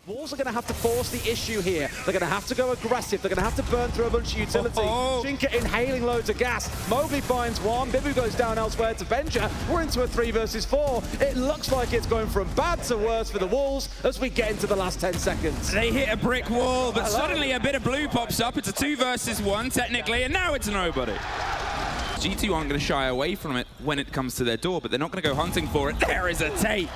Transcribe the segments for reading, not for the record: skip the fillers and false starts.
Wolves are going to have to force the issue here. They're going to have to go aggressive. They're going to have to burn through a bunch of utility. Shinka inhaling loads of gas. Mowgli finds one. Bibu goes down elsewhere to Benja. We're into a 3 versus 4. It looks like it's going from bad to worse for the Wolves as we get into the last 10 seconds. They hit a brick wall, but suddenly a bit of blue pops up. It's a 2 versus 1 technically, and now it's nobody. G2 aren't going to shy away from it when it comes to their door, but they're not going to go hunting for it. There is a take.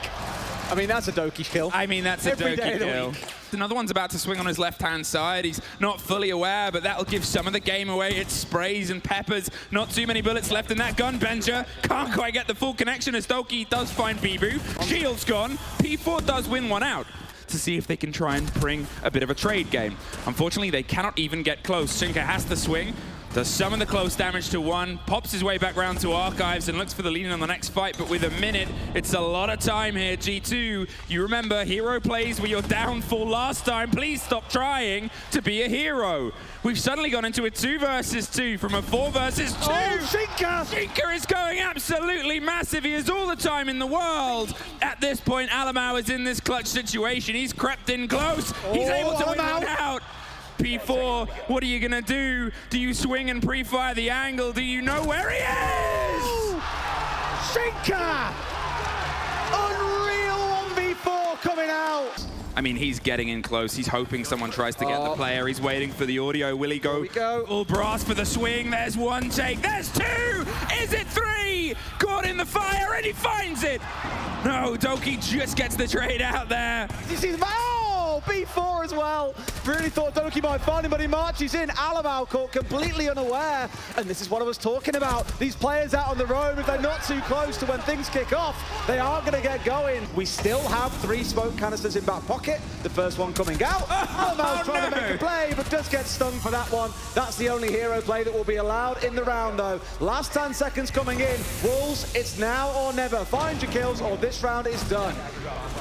I mean, that's a Doki kill. I mean, that's a Doki kill. Another one's about to swing on his left-hand side. He's not fully aware, but that'll give some of the game away. It sprays and peppers. Not too many bullets left in that gun. Benja can't quite get the full connection as Doki does find Bibu. Shield's gone. P4 does win one out to see if they can try and bring a bit of a trade game. Unfortunately, they cannot even get close. Shinka has to swing. Does some of the close damage to one, pops his way back round to Archives and looks for the lead on the next fight, but with a minute, it's a lot of time here. G2, you remember, hero plays were your downfall last time. Please stop trying to be a hero. We've suddenly gone into a 2 versus 2 from a 4 versus 2. Oh, Shinka! Shinka is going absolutely massive. He has all the time in the world. At this point, Alamau is in this clutch situation. He's crept in close. He's able to win one out. P4, what are you gonna do? Do you swing and pre-fire the angle? Do you know where he is? Shinka! Unreal 1v4 coming out. I mean, he's getting in close. He's hoping someone tries to get the player. He's waiting for the audio. Will he go full brass for the swing? There's one take. There's 2! Is it 3? Caught in the fire and he finds it. No, Doki just gets the trade out there. You see the B4 as well. Really thought Doki might find him, but he marches in. Alamau caught completely unaware. And this is what I was talking about. These players out on the road, if they're not too close to when things kick off, they are going to get going. We still have 3 smoke canisters in back pocket. The first one coming out. Alamau's trying to make a play, but does get stung for that one. That's the only hero play that will be allowed in the round, though. Last 10 seconds coming in. Wolves, it's now or never. Find your kills, or this round is done.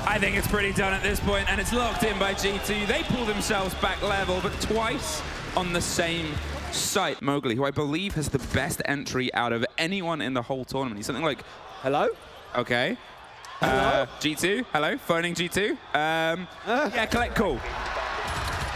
I think it's pretty done at this point, and it's locked in by G2. They pull themselves back level, but twice on the same site. Mowgli, who I believe has the best entry out of anyone in the whole tournament. He's something like... Hello? Okay. Hello? G2, hello, phoning G2. Yeah, collect call.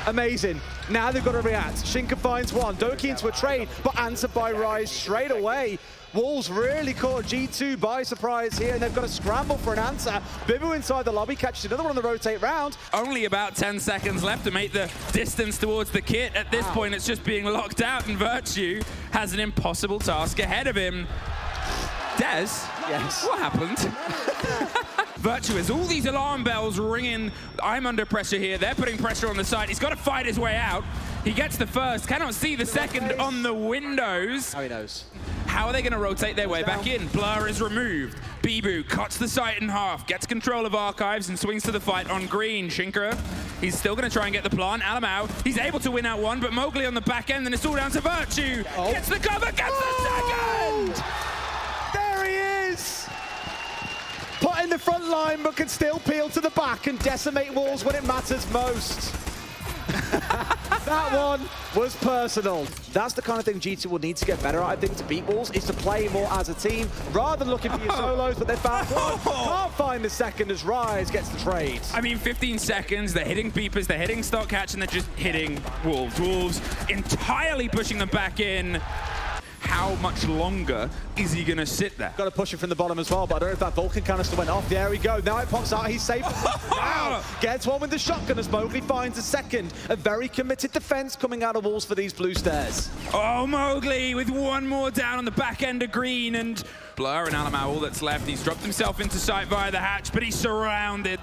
Amazing. Now they've got to react. Shinka finds one. Doki into a trade, but answered by Rise straight away. Wolves really caught G2 by surprise here, and they've got to scramble for an answer. Bibu inside the lobby catches another one on the rotate round. Only about 10 seconds left to make the distance towards the kit. At this point, it's just being locked out, and Virtue has an impossible task ahead of him. Des? Yes. What happened? Virtue has all these alarm bells ringing. I'm under pressure here. They're putting pressure on the side. He's got to fight his way out. He gets the first, cannot see the second on the windows. How he knows. How are they going to rotate their way back in? Blur is removed. Bibu cuts the site in half, gets control of Archives and swings to the fight on green. Shinka, he's still going to try and get the plant. Alamau, he's able to win out one, but Mowgli on the back end, and it's all down to Virtue. Gets the cover, gets the second! There he is! Put in the front line, but can still peel to the back and decimate Wolves when it matters most. That one was personal. That's the kind of thing G2 will need to get better at, I think, to beat Wolves, is to play more as a team, rather than looking for your solos, but they found one. Can't find the second as Rise gets the trade. I mean, 15 seconds, they're hitting Beepers, they're hitting Stock Hatch, and they're just hitting Wolves. Wolves entirely pushing them back in. How much longer is he going to sit there? Got to push it from the bottom as well, but I don't know if that Vulcan canister went off. There we go. Now it pops out. He's safe. Wow. Gets one with the shotgun as Mowgli finds a second. A very committed defense coming out of Wolves for these blue stairs. Oh, Mowgli with one more down on the back end of green, and Blur and Alamau, all that's left. He's dropped himself into sight via the hatch, but he's surrounded.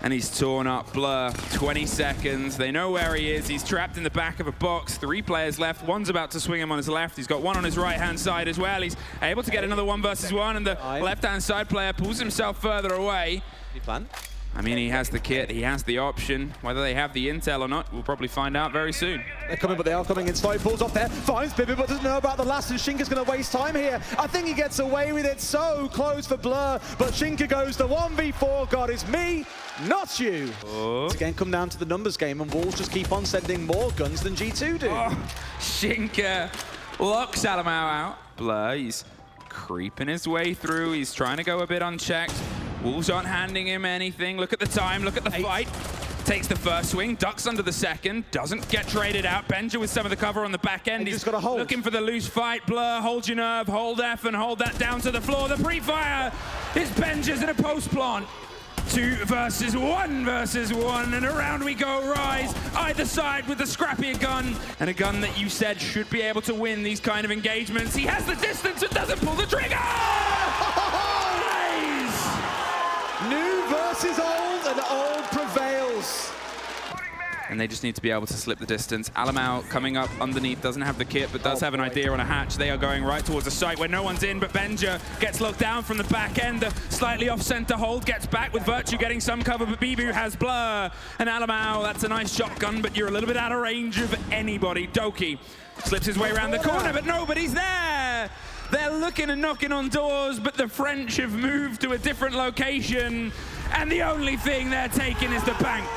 And he's torn up. Blur, 20 seconds. They know where he is. He's trapped in the back of a box. 3 players left. One's about to swing him on his left. He's got one on his right-hand side as well. He's able to get another 1 versus 1, and the left-hand side player pulls himself further away. Any plan? I mean, he has the kit, he has the option. Whether they have the intel or not, we'll probably find out very soon. They're coming, but they are coming in slow. Pulls off there, finds Bibu, but doesn't know about the last, and Shinka's going to waste time here. I think he gets away with it. So close for Blur, but Shinka goes the 1v4. God, it's me, not you. It's again come down to the numbers game, and Wolves just keep on sending more guns than G2 do. Shinka locks Alamau out. Blur, he's creeping his way through. He's trying to go a bit unchecked. Wolves aren't handing him anything. Look at the time, look at the fight. takes the first swing, ducks under the second, doesn't get traded out. Benja with some of the cover on the back end. He's got a hold. Looking for the loose fight. Blur, hold your nerve, hold F and hold that down to the floor. The pre-fire is Benja's in a post plant. 2 versus 1 versus 1, and around we go. Rise either side with the scrappier gun, and a gun that you said should be able to win these kind of engagements. He has the distance and doesn't pull the trigger! Rise! New versus old, and old prevails. And they just need to be able to slip the distance. Alamau coming up underneath, doesn't have the kit, but does have an idea on a hatch. They are going right towards the site where no one's in, but Benja gets locked down from the back end. The slightly off-center hold gets back with Virtue getting some cover, but Bibu has Blur. And Alamau, that's a nice shotgun, but you're a little bit out of range of anybody. Doki slips his way around the corner, but nobody's there. They're looking and knocking on doors, but the French have moved to a different location, and the only thing they're taking is the bank.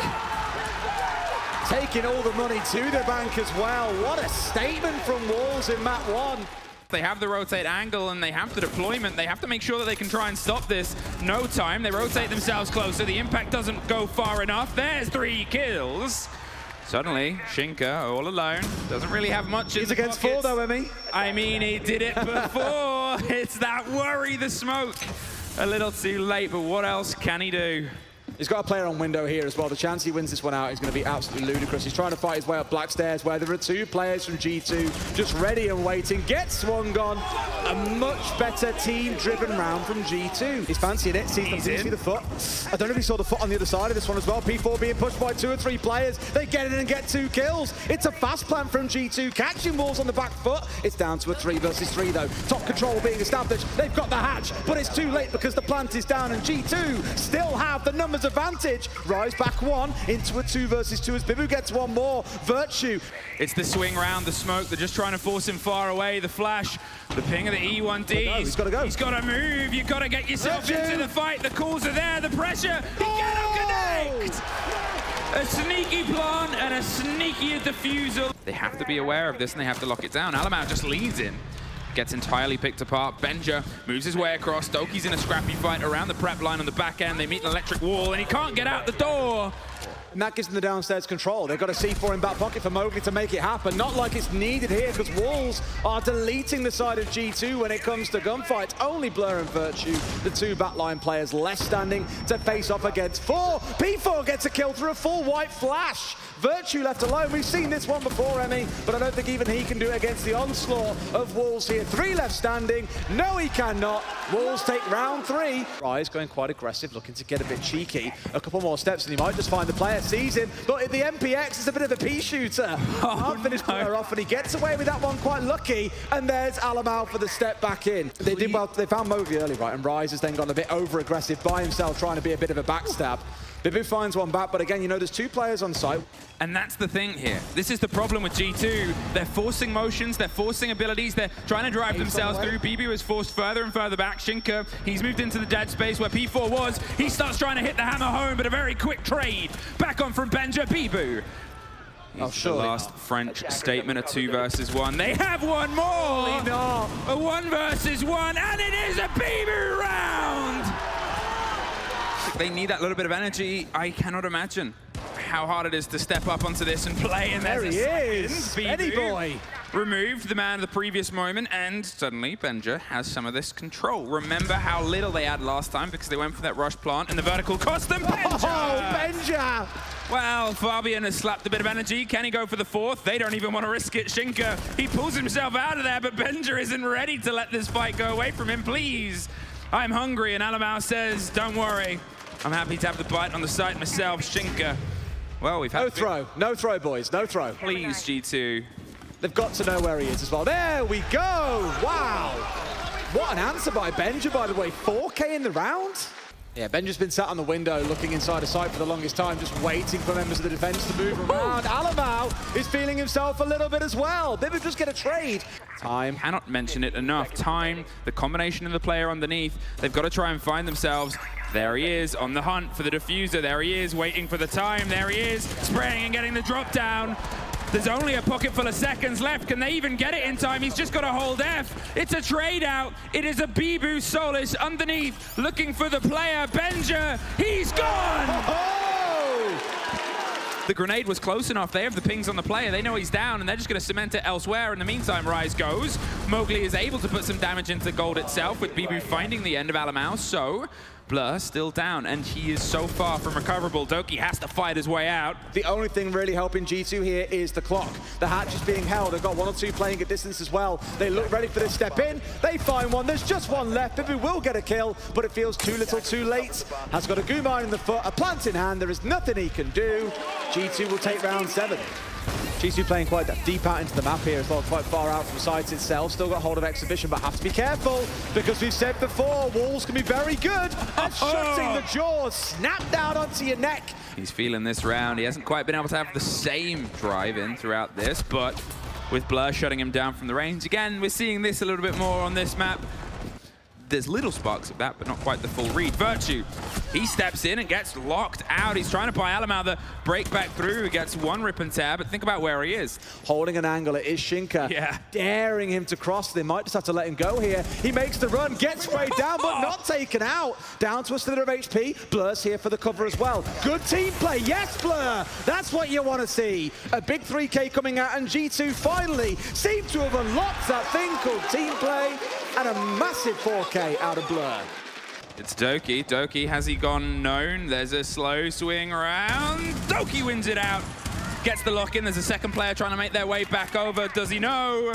Taking all the money to the bank as well. What a statement from Wolves in map 1. They have the rotate angle and they have the deployment. They have to make sure that they can try and stop this. No time. They rotate themselves closer. The impact doesn't go far enough. There's 3 kills. Suddenly, Shinka, all alone, doesn't really have much in He's the against pockets. 4 though, Emmy. I mean, he did it before. It's that worry, the smoke. A little too late, but what else can he do? He's got a player on window here as well. The chance he wins this one out is going to be absolutely ludicrous. He's trying to fight his way up Black Stairs, where there are 2 players from G2 just ready and waiting. Gets one gone. A much better team-driven round from G2. He's fancying it. Sees the foot. I don't know if he saw the foot on the other side of this one as well. P4 being pushed by 2 or 3 players. They get in and get 2 kills. It's a fast plan from G2, catching Wolves on the back foot. It's down to a 3 versus 3 though. Top control being established. They've got the hatch, but it's too late because the plant is down, and G2 still have the numbers advantage. Rise back 1 into a 2 versus 2 as Bibu gets one more. Virtue. It's the swing round, the smoke. They're just trying to force him far away. The flash, the ping of the E1D. He's got to go. He's got to move. You've got to get yourself Virtue. Into the fight. The calls are there. The pressure. He cannot connect. A sneaky plant and a sneaky defusal. They have to be aware of this and they have to lock it down. Alamau just leads in. Gets entirely picked apart. Benja moves his way across. Doki's in a scrappy fight around the prep line on the back end. They meet an electric wall and he can't get out the door. And that gives them the downstairs control. They've got a C4 in back pocket for Mowgli to make it happen. Not like it's needed here, because Wolves are deleting the side of G2 when it comes to gunfights. Only Blur and Virtue, the 2 backline players left standing to face off against 4. P4 gets a kill through a full white flash. Virtue left alone. We've seen this one before, Emmy, but I don't think even he can do it against the onslaught of Wolves here. 3 left standing. No, he cannot. Wolves take round 3. Rise going quite aggressive, looking to get a bit cheeky. A couple more steps and he might just find the player. Sees him, but the MPX is a bit of a pea shooter. Can't finish player off, and he gets away with that one quite lucky. And there's Alamau for the step back in. They did well. They found Mowgli early, right? And Rise has then gone a bit over aggressive by himself, trying to be a bit of a backstab. Bibu finds one back, but again, you know, there's 2 players on site. And that's the thing here. This is the problem with G2. They're forcing motions, they're forcing abilities, they're trying to drive themselves through. Bibu is forced further and further back. Shinka, he's moved into the dead space where P4 was. He starts trying to hit the hammer home, but a very quick trade. Back on from Benja. Bibu. The last French statement, a 2 versus 1. They have one more! A 1 versus 1, and it is a Bibu round! They need that little bit of energy. I cannot imagine how hard it is to step up onto this and play. And there he is, Benny boy. Removed the man of the previous moment, and suddenly Benja has some of this control. Remember how little they had last time because they went for that rush plant and the vertical cost them. Benja! Oh, Benja! Well, Fabian has slapped a bit of energy. Can he go for the 4th? They don't even want to risk it. Shinka, he pulls himself out of there, but Benja isn't ready to let this fight go away from him. Please, I'm hungry, and Alamau says, don't worry. I'm happy to have the bite on the site myself. Shinka. Well, we've had no throw, boys, no throw. Please, G2. They've got to know where he is as well. There we go. Wow. What an answer by Benja, by the way. 4K in the round. Yeah, Benja's been sat on the window looking inside a site for the longest time, just waiting for members of the defense to move around. Alamau is feeling himself a little bit as well. They would just get a trade. Time. Cannot mention it enough. Time, the combination of the player underneath. They've got to try and find themselves. There he is on the hunt for the diffuser. There he is waiting for the time. There he is spraying and getting the drop down. There's only a pocket full of seconds left. Can they even get it in time? He's just got to hold F. It's a trade out. It is a Bibu Solis underneath looking for the player. Benja, he's gone! Oh! The grenade was close enough. They have the pings on the player. They know he's down, and they're just going to cement it elsewhere. In the meantime, Rise goes. Mowgli is able to put some damage into gold itself, with Bibu finding the end of Alamau. So Blur still down, and he is so far from recoverable. Doki has to fight his way out. The only thing really helping G2 here is the clock. The hatch is being held. They've got 1 or 2 playing at distance as well. They look ready for this step in. They find one. There's just one left. Bibu will get a kill, but it feels too little too late. Has got a Gumine in the foot, a plant in hand. There is nothing he can do. G2 will take round 7. G2 playing quite deep out into the map here as well, quite far out from sites itself. Still got hold of Exhibition, but have to be careful, because we've said before, Wolves can be very good at shutting the jaws. Snap down onto your neck. He's feeling this round. He hasn't quite been able to have the same drive in throughout this, but with Blur shutting him down from the range, again, we're seeing this a little bit more on this map. There's little sparks of that, but not quite the full read. Virtue, he steps in and gets locked out. He's trying to buy Alamau the break back through. He gets one rip and tear, but think about where he is. Holding an angle, it is Shinka. Yeah. Daring him to cross. They might just have to let him go here. He makes the run, gets sprayed down, but not taken out. Down to a slither of HP. Blur's here for the cover as well. Good team play. Yes, Blur. That's what you want to see. A big 3K coming out, and G2 finally seem to have unlocked that thing called team play, and a massive 4K out of Blur. It's Doki. Doki, has he gone known? There's a slow swing around. Doki wins it out. Gets the lock in. There's a second player trying to make their way back over. Does he know?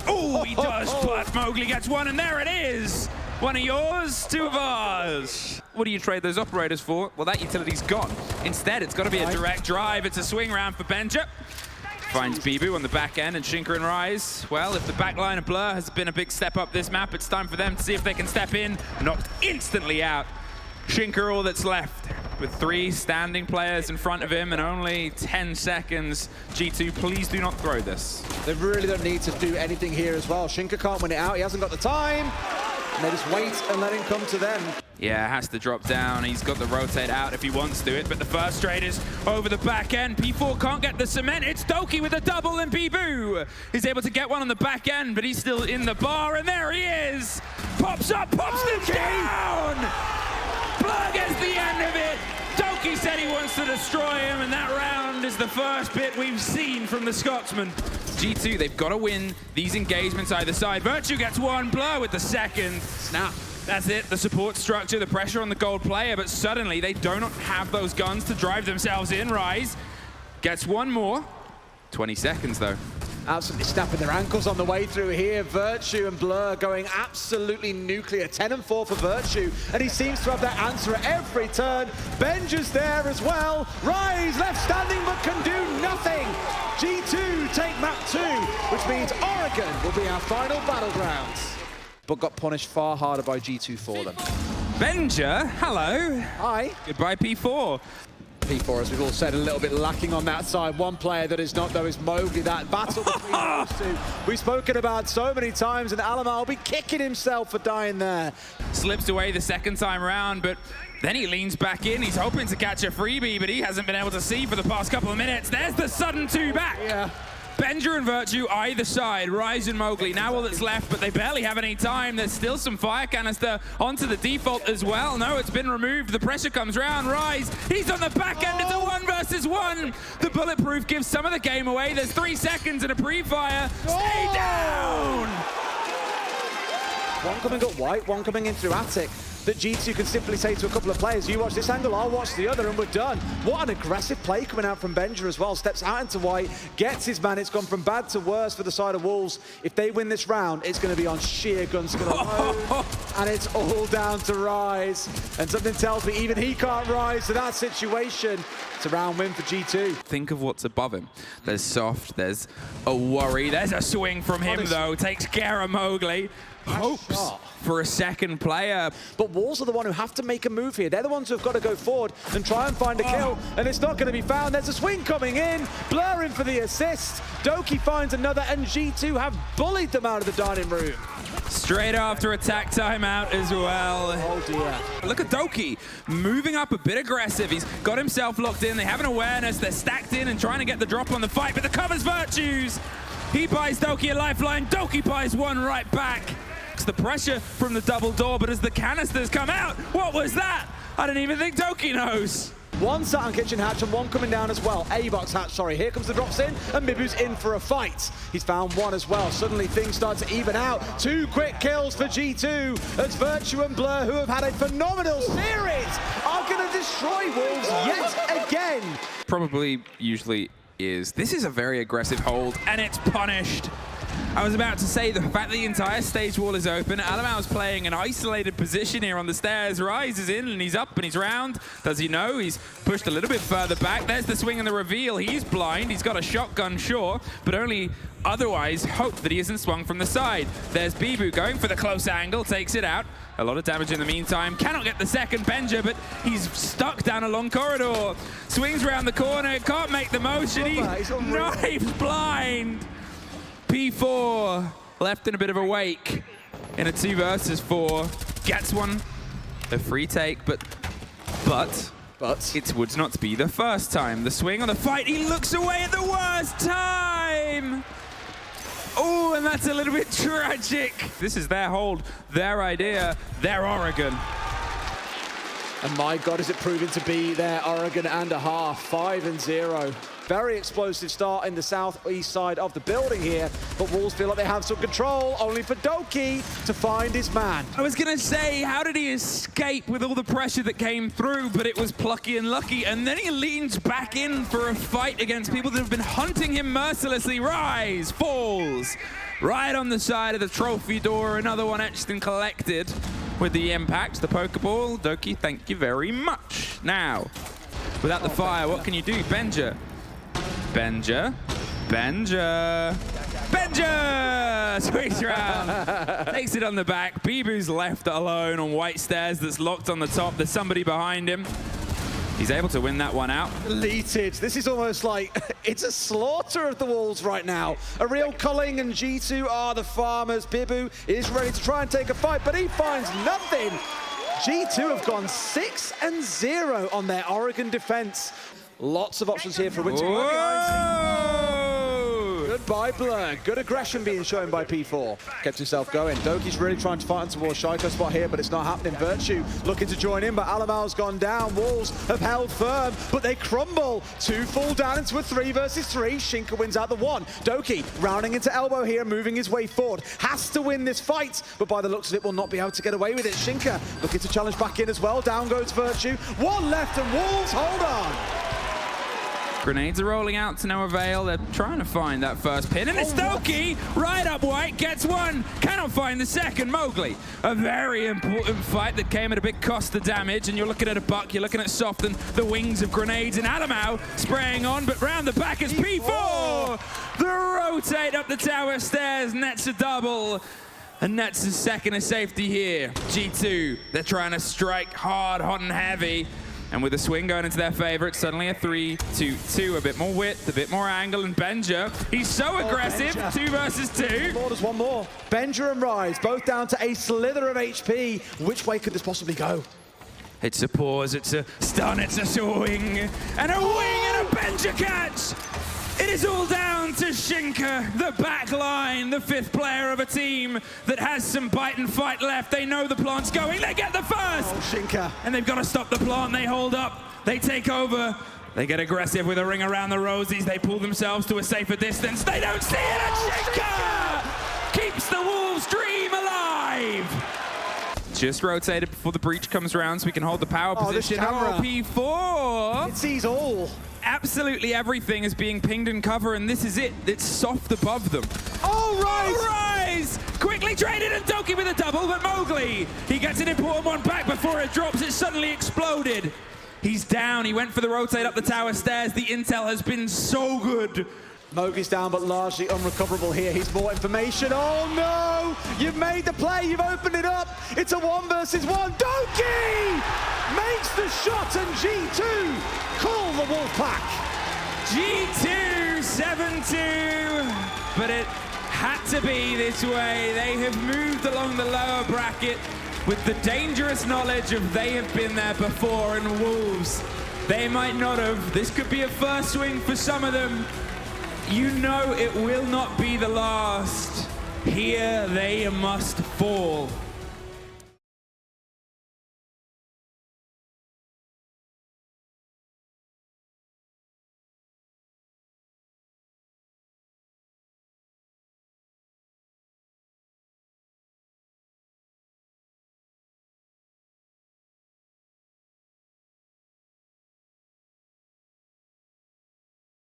Oh, he does, but Mowgli gets one, and there it is. One of yours, 2 of ours. What do you trade those operators for? Well, that utility's gone. Instead, it's got to be a direct drive. It's a swing round for Benja. Finds Bibu on the back end, and Shinka and Rise. Well, if the backline of Blur has been a big step up this map, it's time for them to see if they can step in. Knocked instantly out. Shinka all that's left, with 3 standing players in front of him and only 10 seconds. G2, please do not throw this. They really don't need to do anything here as well. Shinka can't win it out. He hasn't got the time. And they just wait and let him come to them. Yeah, has to drop down. He's got to rotate out if he wants to it, but the first trade is over the back end. P4 can't get the cement. It's Doki with a double, and Bibu is able to get one on the back end, but he's still in the bar, and there he is. Pops up, pops them down. Blur gets the end of it. Doki said he wants to destroy him, and that round is the first bit we've seen from the Scotsman. G2, they've got to win these engagements either side. Virtue gets one, Blur with the second. Snap. That's it, the support structure, the pressure on the gold player, but suddenly they do not have those guns to drive themselves in. Rise gets one more. 20 seconds, though. Absolutely snapping their ankles on the way through here. Virtue and Blur going absolutely nuclear. 10 and 4 for Virtue, and he seems to have that answer at every turn. Benja's there as well. Rise left standing, but can do nothing. G2 take map 2, which means Oregon will be our final battlegrounds. But got punished far harder by G2 for them. Benja, hello. Hi. Goodbye, P4. P4, as we've all said, a little bit lacking on that side. One player that is not, though, is Mowgli. That battle between those two, we've spoken about so many times, and Alamau will be kicking himself for dying there. Slips away the second time round, but then he leans back in. He's hoping to catch a freebie, but he hasn't been able to see for the past couple of minutes. There's the sudden 2 back. Yeah. Benja and Virtue either side, Rise and Mowgli. Now all that's left, but they barely have any time. There's still some fire canister onto the default as well. No, it's been removed. The pressure comes round. Rise, he's on the back end. It's a 1 versus 1. The bulletproof gives some of the game away. There's 3 seconds and a pre-fire. Stay down! One coming up white, one coming in through attic. That G2 can simply say to a couple of players, you watch this angle, I'll watch the other, and we're done. What an aggressive play coming out from Benja as well. Steps out into white, gets his man. It's gone from bad to worse for the side of Wolves. If they win this round, it's going to be on sheer guns alone. And it's all down to Rise. And something tells me even he can't rise to that situation. It's a round win for G2. Think of what's above him. There's Soft, there's a worry. There's a swing from him, though. Takes care of Mowgli. Hopes for a second player. But Wolves are the one who have to make a move here. They're the ones who have got to go forward and try and find a kill, and it's not going to be found. There's a swing coming in, Blur in for the assist. Doki finds another, and G2 have bullied them out of the dining room. Straight after attack timeout as well. Oh dear. Look at Doki moving up a bit aggressive. He's got himself locked in. They have an awareness. They're stacked in and trying to get the drop on the fight, but the cover's Virtues. He buys Doki a lifeline. Doki buys one right back. The pressure from the double door, but as the canisters come out, what was that? I don't even think Doki knows. One sat on kitchen hatch and one coming down as well. A-box hatch, sorry. Here comes the drops in, and Mibu's in for a fight. He's found one as well. Suddenly things start to even out. 2 quick kills for G2 as Virtue and Blur, who have had a phenomenal series, are going to destroy Wolves yet again. Probably usually is. This is a very aggressive hold, and it's punished. I was about to say, the fact that the entire stage wall is open, Alamau's playing an isolated position here on the stairs. Rise is in, and he's up, and he's round. Does he know? He's pushed a little bit further back. There's the swing and the reveal. He's blind. He's got a shotgun, sure, but only otherwise hope that he isn't swung from the side. There's Bibu going for the close angle, takes it out. A lot of damage in the meantime. Cannot get the second Benja, but he's stuck down a long corridor. Swings around the corner, can't make the motion. He knives blind. P4 left in a bit of a wake in a 2 versus 4. Gets one, a free take, but it would not be the first time. The swing on the fight, he looks away at the worst time. Oh, and that's a little bit tragic. This is their hold, their idea, their Oregon. And my God, is it proving to be their Oregon and a half, 5-0. Very explosive start in the southeast side of the building here, but Wolves feel like they have some control, only for Doki to find his man. I was gonna say, how did he escape with all the pressure that came through, but it was plucky and lucky, and then he leans back in for a fight against people that have been hunting him mercilessly. Rise, falls, right on the side of the trophy door, another one etched and collected with the impact, the Pokeball. Doki, thank you very much. Now, without the fire, what can you do? Benja, swings around, takes it on the back. Bibu's left alone on white stairs that's locked on the top. There's somebody behind him. He's able to win that one out. Deleted. This is almost like, it's a slaughter of the Wolves right now. A real culling, and G2 are the farmers. Bibu is ready to try and take a fight, but he finds nothing. G2 have gone 6-0 on their Oregon defense. Lots of options here for Winter. Goodbye, Blur. Good aggression being shown by P4. Kept himself going. Doki's really trying to fight towards Shaiko spot here, but it's not happening. Virtue looking to join in, but Alamau's gone down. Wolves have held firm, but they crumble. 2 fall down into a 3 versus 3. Shinka wins out the 1. Doki rounding into elbow here, moving his way forward. Has to win this fight, but by the looks of it, will not be able to get away with it. Shinka looking to challenge back in as well. Down goes Virtue. 1 left, and Wolves hold on. Grenades are rolling out to no avail. They're trying to find that first pin, and it's Doki right up white, gets one, cannot find the second. Mowgli, a very important fight that came at a big cost of damage, and you're looking at a buck, you're looking at Soften, the wings of grenades, and Alamau spraying on, but round the back is P4. The rotate up the tower stairs, nets a double, and nets a second of safety here. G2, they're trying to strike hard, hot and heavy. And with the swing going into their favor, it's suddenly a 3-2-2. A bit more width, a bit more angle, and Benja, he's so aggressive, Benja. 2 versus 2. There's one more. Benja and Rise, both down to a slither of HP. Which way could this possibly go? It's a pause, it's a stun, it's a swing, and a wing and a Benja catch! It is all down to Shinka, the back line, the 5th player of a team that has some bite and fight left. They know the plant's going, they get the first! Oh, Shinka. And they've got to stop the plant, they hold up, they take over. They get aggressive with a ring around the rosies, they pull themselves to a safer distance. They don't see it, and Shinka keeps the Wolves' dream alive! Just rotated before the breach comes around so we can hold the power position. Oh, P4! It sees all. Absolutely everything is being pinged in cover, and this is it. It's soft above them. Oh, Rise! Oh, Rise! Quickly traded, and Doki with a double, but Mowgli, he gets an important one back before it drops. It suddenly exploded. He's down. He went for the rotate up the tower stairs. The intel has been so good. Mowgli's down, but largely unrecoverable here. He's more information. Oh, no! You've made the play. You've opened it up. It's a 1 versus 1. Doki makes the shot, and G2 call the Wolfpack. G2 7-2, but it had to be this way. They have moved along the lower bracket with the dangerous knowledge of they have been there before, and Wolves, they might not have. This could be a first swing for some of them. You know it will not be the last. Here they must fall.